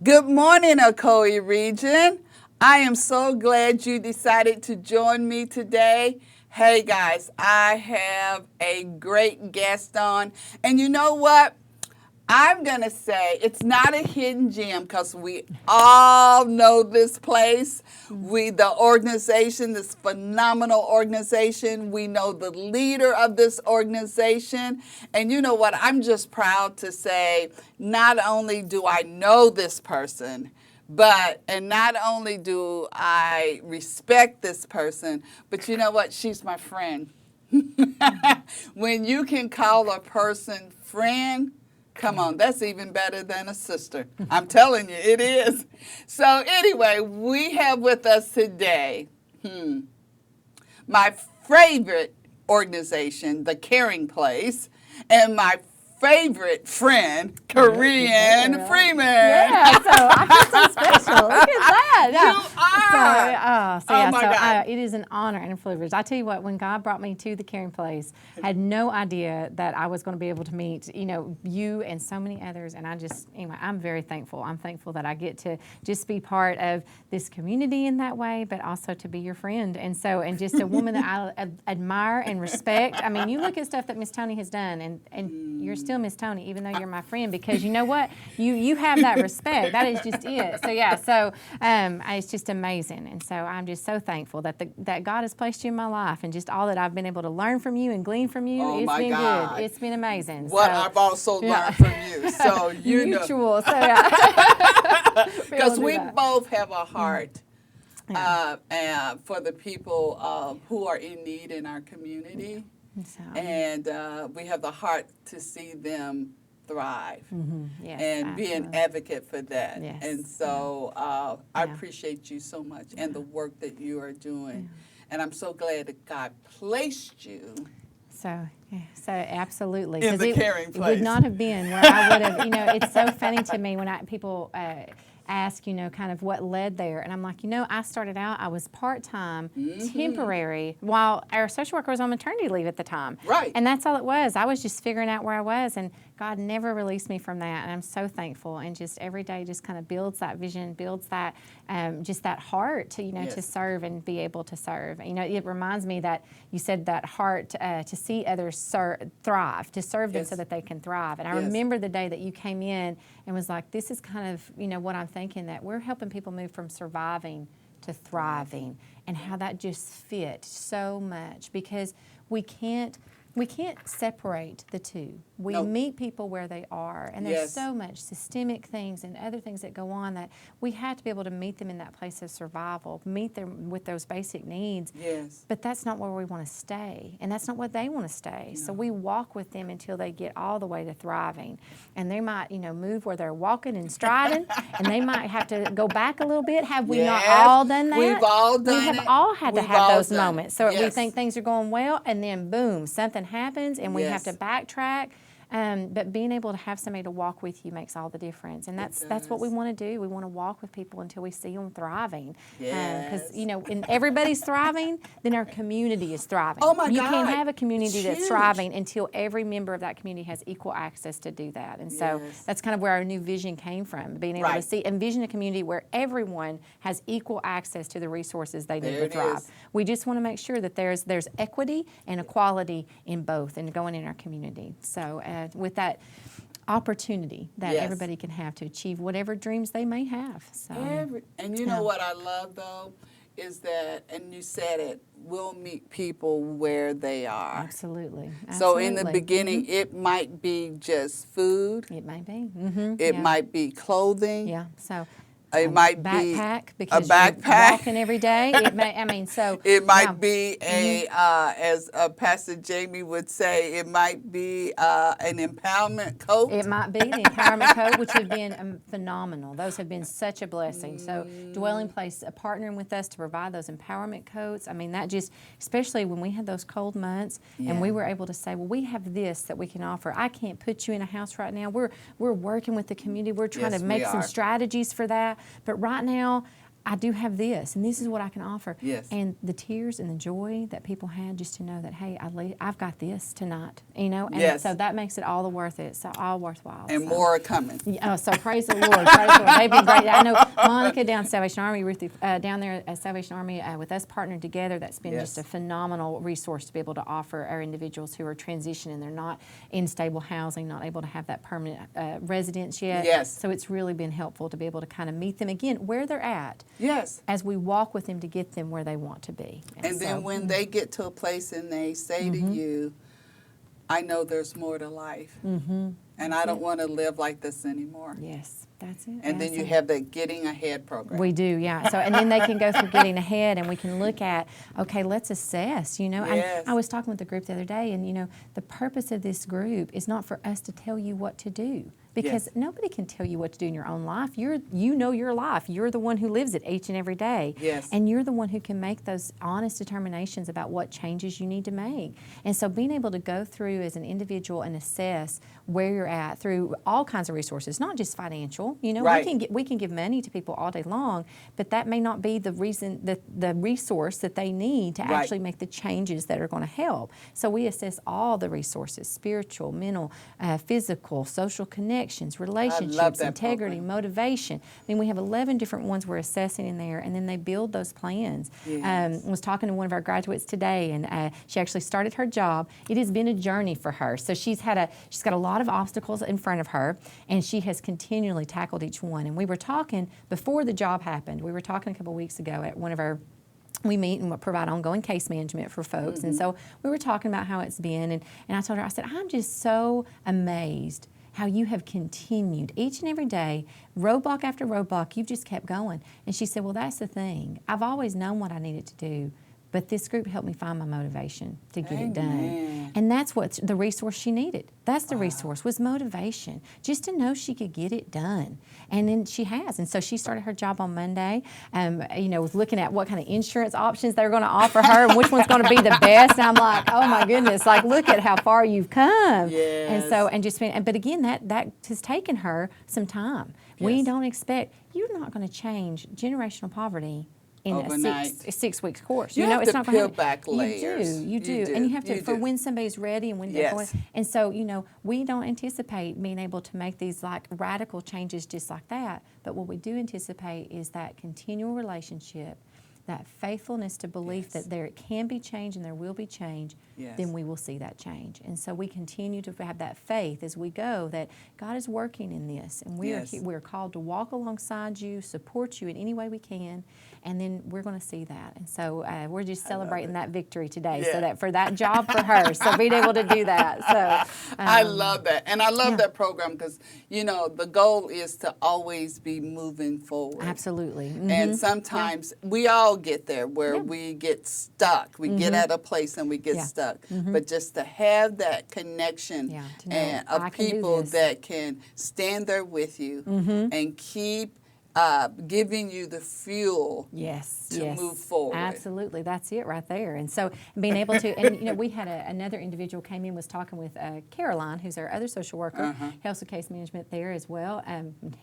Good morning, Ocoee region. I am so glad you decided to join me today. Hey guys, I have a great guest on, and you know what? I'm going to say it's not a hidden gem because we all know this place. The organization, this phenomenal organization, we know the leader of this organization. And you know what? I'm just proud to say not only do I know this person, and not only do I respect this person, but you know what? She's my friend. When you can call a person friend, come on, that's even better than a sister. I'm telling you, it is. So anyway, we have with us today my favorite organization, the Caring Place, and my favorite friend, Korean Freeman. Yeah, so I feel so special. Look at that. You are. Oh my God. It is an honor and a privilege. I tell you what, when God brought me to the Caring Place, I had no idea that I was going to be able to meet, you and so many others. And anyway, I'm very thankful. I'm thankful that I get to just be part of this community in that way, but also to be your friend. And just a woman that I admire and respect. I mean, you look at stuff that Miss Tony has done, and you're still Miss Tony, even though you're my friend, because you know what? You have that respect. That is just it. It's just amazing. And so I'm just so thankful that God has placed you in my life, and just all that I've been able to learn from you and glean from you. Oh, it's my been God. good. It's been amazing. I've also learned from you. So you Mutual. know. Because we both have a heart for the people who are in need in our community. And we have the heart to see them thrive and be an advocate for that. Yes. And so I appreciate you so much and the work that you are doing. And I'm so glad that God placed you. So absolutely. In the Caring It Place. would not have been where I would have, it's so funny to me when people ask, kind of what led there. And I'm like, I started out, I was part-time, temporary, while our social worker was on maternity leave at the time. Right. And that's all it was. I was just figuring out where I was, and God never released me from that. And I'm so thankful. And just every day just kind of builds that vision, builds that, just that heart to, to serve and be able to serve. It reminds me that you said that heart to see others thrive, to serve them so that they can thrive. And I remember the day that you came in and was like, this is kind of, what I'm thinking, that we're helping people move from surviving to thriving, and how that just fit so much, because we can't separate the two. We meet people where they are, and there's so much systemic things and other things that go on that we have to be able to meet them in that place of survival, meet them with those basic needs. Yes. But that's not where we want to stay, and that's not what they want to stay. No. So we walk with them until they get all the way to thriving, and they might, move where they're walking and striding, and they might have to go back a little bit. Have we not all done that? We've all done it. We have all had to have those moments. So we think things are going well, and then boom, something happens, and we have to backtrack. But being able to have somebody to walk with you makes all the difference, and that's what we want to do. We want to walk with people until we see them thriving. Because when everybody's thriving, then our community is thriving. Oh my God! You can't have a community that's thriving until every member of that community has equal access to do that. And so that's kind of where our new vision came from, being able to envision a community where everyone has equal access to the resources they need to thrive. We just want to make sure that there's equity and equality in both, and going in our community. So. With that opportunity that everybody can have to achieve whatever dreams they may have. So, and you know what I love, though, is that, and you said it, we'll meet people where they are. Absolutely. So in the beginning, it might be just food. It might be. It might be clothing. Yeah. So. It might backpack, be because a backpack. You're walking every day. It might be as Pastor Jamie would say, it might be an empowerment coat. It might be the empowerment coat, which have been phenomenal. Those have been such a blessing. So Dwelling Place partnering with us to provide those empowerment coats. I mean, that just, especially when we had those cold months, and we were able to say, well, we have this that we can offer. I can't put you in a house right now. We're working with the community. We're trying to make some strategies for that. But right now, I do have this, and this is what I can offer. Yes. And the tears and the joy that people had just to know that, hey, I've got this tonight, you know? And Yes. so that makes it all the worth it, so all worthwhile. And so. more are coming. Yeah, so praise the Lord. Praise the Lord. They've been great. I know Monica down at Salvation Army, Ruthie down there at Salvation Army with us partnered together. That's been just a phenomenal resource to be able to offer our individuals who are transitioning. They're not in stable housing, not able to have that permanent residence yet. Yes. So it's really been helpful to be able to kind of meet them again where they're at. Yes. As we walk with them to get them where they want to be. And then when they get to a place and they say to you, I know there's more to life. And I don't want to live like this anymore. Yes, that's it. And then you have the Getting Ahead program. We do, yeah. So, and then they can go through Getting Ahead, and we can look at, okay, let's assess, you know. Yes. I was talking with the group the other day, and, you know, the purpose of this group is not for us to tell you what to do. Because nobody can tell you what to do in your own life. You know your life. You're the one who lives it each and every day. Yes. And you're the one who can make those honest determinations about what changes you need to make. And so being able to go through as an individual and assess where you're at through all kinds of resources, not just financial. You know, we can give money to people all day long, but that may not be the reason the resource that they need to actually make the changes that are going to help. So we assess all the resources: spiritual, mental, physical, social connections, relationships, integrity, motivation. I mean, we have 11 different ones we're assessing in there, and then they build those plans. I was talking to one of our graduates today, and she actually started her job. It has been a journey for her. So she's got a lot of obstacles in front of her, and she has continually tackled each one. And we were talking before the job happened. We were talking a couple of weeks ago at one of our we meet and provide ongoing case management for folks. And so we were talking about how it's been, and I told her, I said, I'm just so amazed how you have continued each and every day, roadblock after roadblock, you've just kept going. And she said, well, that's the thing. I've always known what I needed to do, but this group helped me find my motivation to get it done. And that's what the resource she needed. That's the resource, was motivation, just to know she could get it done. And then she has. And so she started her job on Monday, you know, looking at what kind of insurance options they were going to offer her and which one's going to be the best. And I'm like, oh my goodness, like, look at how far you've come. And so, but again, that has taken her some time. We don't expect, you're not going to change generational poverty in a six weeks course. You know, it's not peel back layers. You do. And you have to, for when somebody's ready and when they're going. And so, you know, we don't anticipate being able to make these like radical changes just like that. But what we do anticipate is that continual relationship, that faithfulness to belief that there can be change and there will be change, then we will see that change. And so we continue to have that faith as we go that God is working in this, and we're called to walk alongside you, support you in any way we can, and then we're going to see that. And so we're just celebrating that victory today, so that for that job for her, so being able to do that. So I love that, and I love that program because, you know, the goal is to always be moving forward. Absolutely. And sometimes we all get there where we get stuck. We get at a place and we get stuck. But just to have that connection and of people that can stand there with you and keep giving you the fuel to move forward. Absolutely. That's it right there. And so being able to, and, you know, we had another individual came in, was talking with Caroline, who's our other social worker, helps with case management there as well,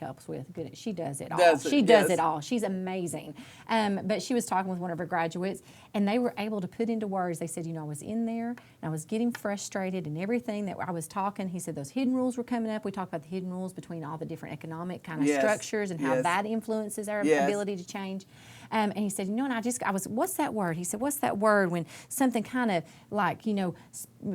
helps with, good, she does it all. She does it all. She's amazing. But she was talking with one of her graduates, and they were able to put into words, they said, you know, I was in there, and I was getting frustrated, and everything that I was talking, he said those hidden rules were coming up. We talked about the hidden rules between all the different economic kind of structures and how that influences our ability to change. And he said, you know, and I was, what's that word? He said, what's that word when something kind of like, you know,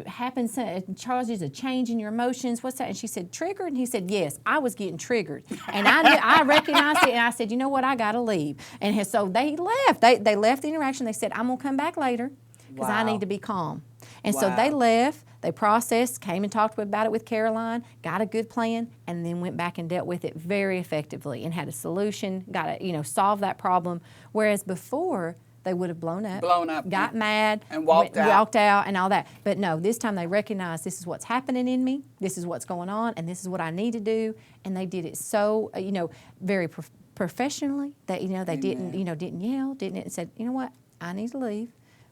happens, causes a change in your emotions? What's that? And she said, triggered? And he said, yes, I was getting triggered. And I recognized it, and I said, you know what, I got to leave. And so they left. They left the interaction. They said, I'm going to come back later because I need to be calm. And so they left. They processed, came and talked about it with Caroline, got a good plan, and then went back and dealt with it very effectively and had a solution, got to, you know, solve that problem. Whereas before, they would have blown up, got mad, and walked out and all that. But no, this time they recognized this is what's happening in me, this is what's going on, and this is what I need to do. And they did it so, you know, very professionally. That, you know, they didn't yell, and said, you know what, I need to leave,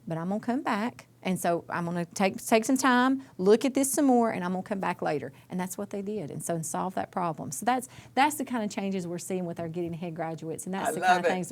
but I'm gonna come back. And so I'm going to take some time, look at this some more, and I'm going to come back later. And that's what they did, and solve that problem. So that's the kind of changes we're seeing with our Getting Ahead graduates, and that's the kind of things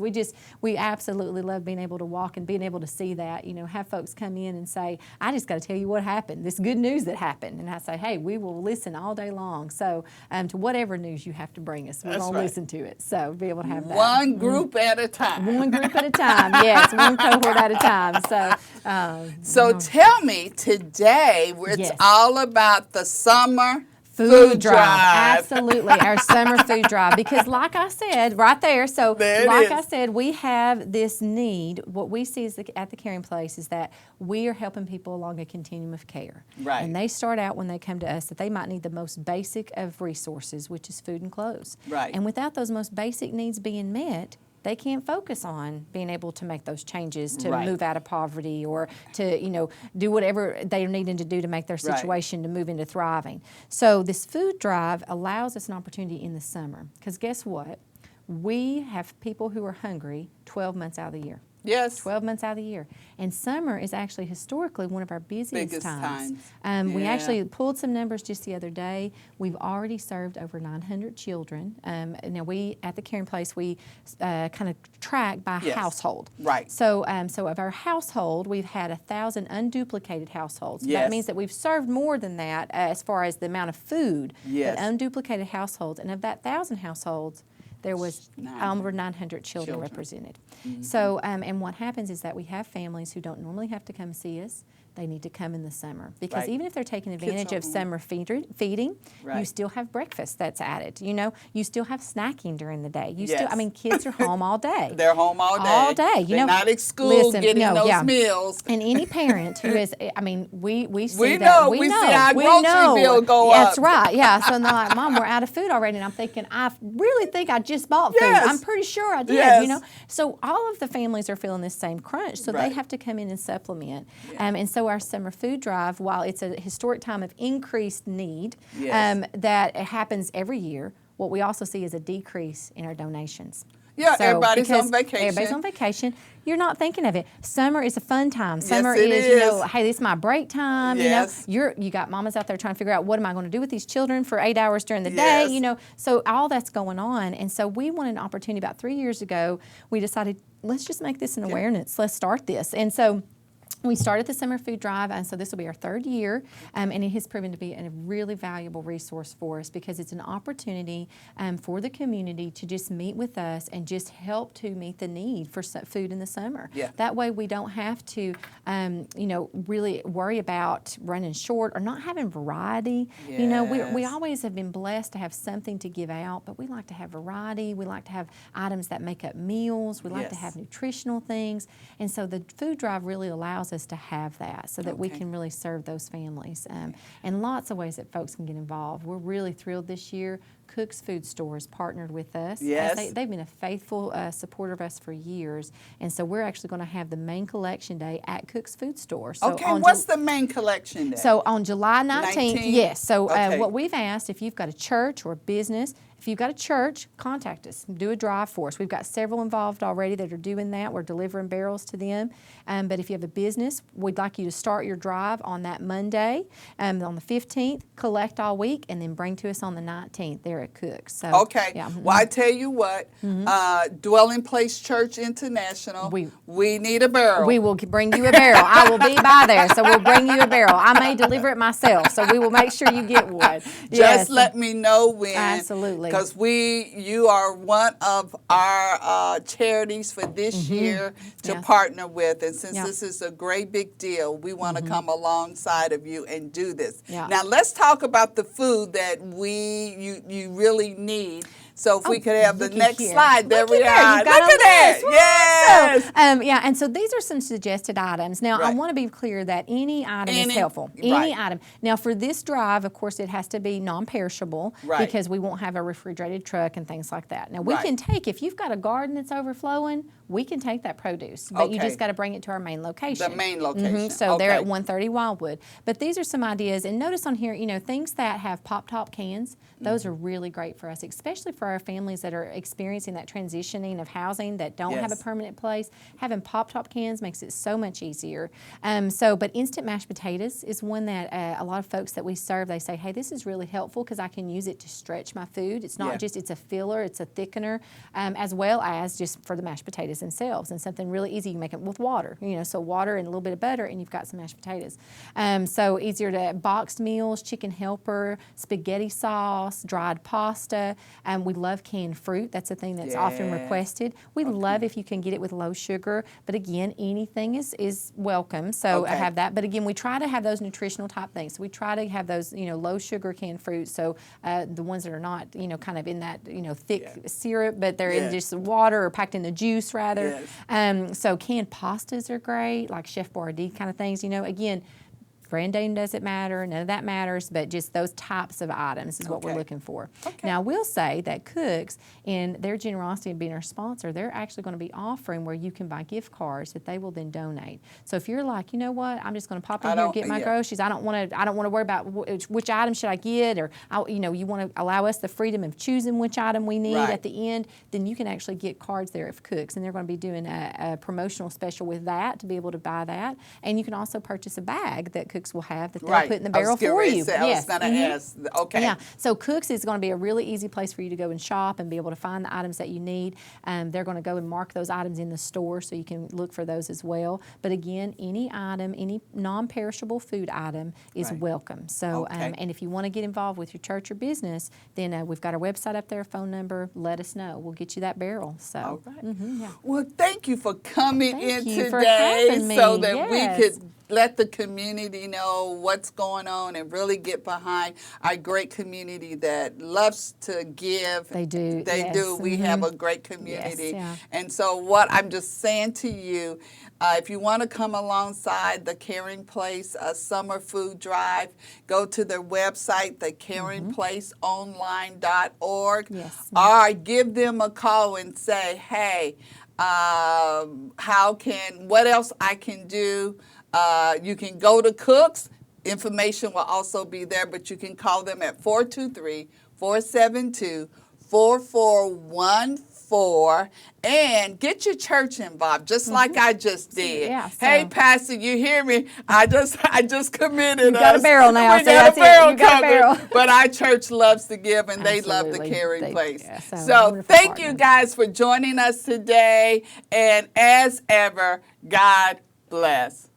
we absolutely love being able to walk and being able to see that. Have folks come in and say, "I just got to tell you what happened. This good news that happened," and I say, "Hey, we will listen all day long. So to whatever news you have to bring us, we're going to listen to it. So be able to have that one group at a time. One group at a time. Yes, one cohort at a time. So tell me today, it's all about the summer food drive. Absolutely, our summer food drive. Because like I said, right there, I said, we have this need. What we see at the Caring Place is that we are helping people along a continuum of care. Right. And they start out when they come to us that they might need the most basic of resources, which is food and clothes. Right. And without those most basic needs being met, they can't focus on being able to make those changes to move out of poverty or to, do whatever they're needing to do to make their situation to move into thriving. So this food drive allows us an opportunity in the summer. Because guess what? We have people who are hungry 12 months out of the year. Yes. 12 months out of the year. And summer is actually historically one of our biggest times. We actually pulled some numbers just the other day. We've already served over 900 children. Now we, at the Caring Place, we kind of track by household. Right. So of our household, we've had 1,000 unduplicated households. So that means that we've served more than that as far as the amount of food. But unduplicated households. And of that 1,000 households, there was over 900 children represented. Mm-hmm. So, and what happens is that we have families who don't normally have to come see us. They need to come in the summer because even if they're taking advantage of summer feeding, you still have breakfast that's added. You still have snacking during the day. Kids are home all day. They're home all day. All day. They're not at school getting those meals. And any parent who is, we see we that. We see our grocery bill go up. That's right. Yeah. So they're like, "Mom, we're out of food already." And I'm thinking, I really think I just bought food. I'm pretty sure I did. Yes. So all of the families are feeling this same crunch. So they have to come in and supplement. And so our summer food drive, while it's a historic time of increased need that happens every year, what we also see is a decrease in our donations. Yeah, everybody's on vacation. Everybody's on vacation. You're not thinking of it. Summer is a fun time. Summer is, hey, this is my break time. Yes. You got mamas out there trying to figure out what am I going to do with these children for 8 hours during the day. So all that's going on. And so we wanted an opportunity about 3 years ago. We decided, let's just make this an awareness. Let's start this. And so we started the summer food drive, and so this will be our third year, and it has proven to be a really valuable resource for us because it's an opportunity for the community to just meet with us and just help to meet the need for food in the summer. Yeah. That way we don't have to, really worry about running short or not having variety. Yes. We always have been blessed to have something to give out, but we like to have variety. We like to have items that make up meals. We like to have nutritional things, and so the food drive really allows us to have that so that we can really serve those families. And lots of ways that folks can get involved. We're really thrilled this year. Cook's Food Store has partnered with us. Yes. They've been a faithful supporter of us for years. And so we're actually going to have the main collection day at Cook's Food Store. So what's the main collection day? So on July 19th, yes. So what we've asked, if you've got a church or a business, if you've got a church, contact us. Do a drive for us. We've got several involved already that are doing that. We're delivering barrels to them. But if you have a business, we'd like you to start your drive on that Monday, on the 15th, collect all week, and then bring to us on the 19th there at Cook's. So, Well, I tell you what, Dwelling Place Church International, we need a barrel. We will bring you a barrel. I will be by there, so we'll bring you a barrel. I may deliver it myself, so we will make sure you get one. Just let me know when. Absolutely. Because you are one of our charities for this year to partner with. And since this is a great big deal, we want to come alongside of you and do this. Yeah. Now, let's talk about the food that you really need. So if we could have the next slide, there we are. Look at that. Yes. And so these are some suggested items. Now, I want to be clear that any item is helpful. Any item. Now, for this drive, of course, it has to be non-perishable because we won't have a refrigerated truck and things like that. Now, we can take, if you've got a garden that's overflowing, we can take that produce, but you Okay. just got to bring it to our main location. The main location. So they're Okay. at 130 Wildwood. But these are some ideas, and notice on here, things that have pop-top cans, those are really great for us, especially for our families that are experiencing that transitioning of housing that don't have a Yes. permanent place. Having pop-top cans makes it so much easier. But instant mashed potatoes is one that a lot of folks that we serve, they say, hey, this is really helpful because I can use it to stretch my food. It's not just, it's a filler, it's a thickener, as well as just for the mashed potatoes themselves. And something really easy, you make it with water, so water and a little bit of butter, and you've got some mashed potatoes. So easier to boxed meals, chicken helper, spaghetti sauce, dried pasta. We love canned fruit. That's a thing that's often requested. We love if you can get it with low sugar, but again, anything is welcome. So I have that. But again, we try to have those nutritional type things. So we try to have those, low sugar canned fruits. So the ones that are not, kind of in that, thick syrup, but they're in just water or packed in the juice rather. So canned pastas are great, like Chef Boyardee kind of things. Again, brand name doesn't matter, none of that matters, but just those types of items is what we're looking for. Now, I will say that Cooks, in their generosity of being our sponsor, they're actually going to be offering where you can buy gift cards that they will then donate. So if you're like, you know what, I'm just going to pop in here and get my groceries. I don't want to worry about which item should I get, or you want to allow us the freedom of choosing which item we need at the end. Then you can actually get cards there at Cooks, and they're going to be doing a promotional special with that to be able to buy that. And you can also purchase a bag that Cooks will have that they'll put in the barrel for you. I was going to ask. Okay. Yeah. So Cooks is going to be a really easy place for you to go and shop and be able to find the items that you need. They're going to go and mark those items in the store so you can look for those as well. But again, any item, any non-perishable food item is welcome. So, and if you want to get involved with your church or business, then we've got our website up there, phone number. Let us know. We'll get you that barrel. So, Well, thank you for coming in you for today having me. so that we could let the community know what's going on and really get behind our great community that loves to give. They do. They do. We have a great community. Yes, And so what I'm just saying to you, if you want to come alongside the Caring Place Summer Food Drive, go to their website, thecaringplaceonline.org, or give them a call and say, hey, what else I can do? You can go to Cooks. Information will also be there, but you can call them at 423-472-4414 and get your church involved, just like I just did. Hey, Pastor, you hear me? I just committed. You got a barrel now. We got a barrel coming. But our church loves to give, and they love the Caring Place. So thank you guys for joining us today. And as ever, God bless.